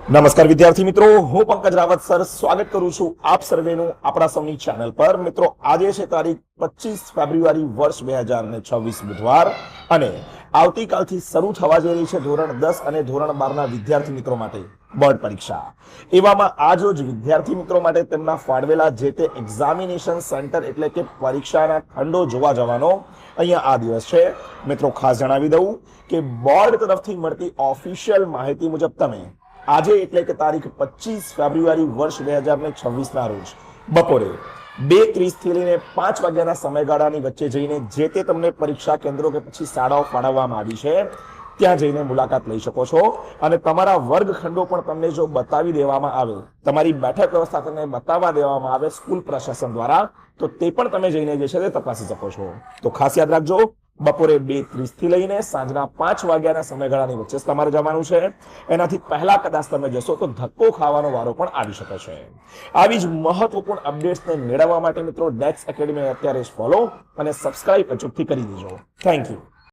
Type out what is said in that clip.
નમસ્કાર વિદ્યાર્થી મિત્રો, હું પંકજ રાવત સર સ્વાગત કરું છું આપ સર્વેનું આપણા સૌની ચેનલ પર। મિત્રો, આજે છે તારીખ 25 ફેબ્રુઆરી વર્ષ 2026 બુધવાર અને આવતીકાલથી શરૂ થવા જઈ રહી છે ધોરણ 10 અને ધોરણ 12 ના વિદ્યાર્થી મિત્રો માટે બોર્ડ પરીક્ષા। એવામાં આજ રોજ વિદ્યાર્થી મિત્રો માટે તેમના ફાળવેલા જે તે એક્ઝામિનેશન સેન્ટર એટલે કે પરીક્ષાના ખંડો જોવા જવાનો અહીંયા આ દિવસ છે। મિત્રો, ખાસ જણાવી દઉં કે બોર્ડ તરફથી મળતી ઓફિશિયલ માહિતી મુજબ તમે આજે એટલે કે તારીખ 25 ફેબ્રુઆરી વર્ષ 2026 ના રોજ બપોરે 2:30 થી લઈને 5 વાગ્યાના સમયગાળાની વચ્ચે જઈને જે તે તમને પરીક્ષા કેન્દ્રો કે પછી શાળાઓ ફાળવવામાં આવી છે ત્યાં જઈને મુલાકાત લઈ શકો છો અને તમારા વર્ગખંડો પણ તમને જો બતાવી દેવામાં આવે, તમારી બેઠક વ્યવસ્થા તમને બતાવવા દેવામાં આવે સ્કૂલ પ્રશાસન દ્વારા, તો તે પણ તમે જઈને જે છે તે તપાસી શકો છો। તો ખાસ યાદ રાખજો, બપોરે 2:30 થી લઈને સાંજના 5 વાગ્યાના સમયગાળાની વચ્ચે તમારે જવાનું છે। એનાથી પહેલા કદાચ તમે જશો તો ધક્કો ખાવાનો વારો પણ આવી શકે છે। આવી જ મહત્વપૂર્ણ અપડેટ્સને મેળવવા માટે મિત્રો ડેક્સ એકેડમી અત્યારે જ ફોલો અને સબસ્ક્રાઇબ અચૂકથી કરી દેજો। Thank you.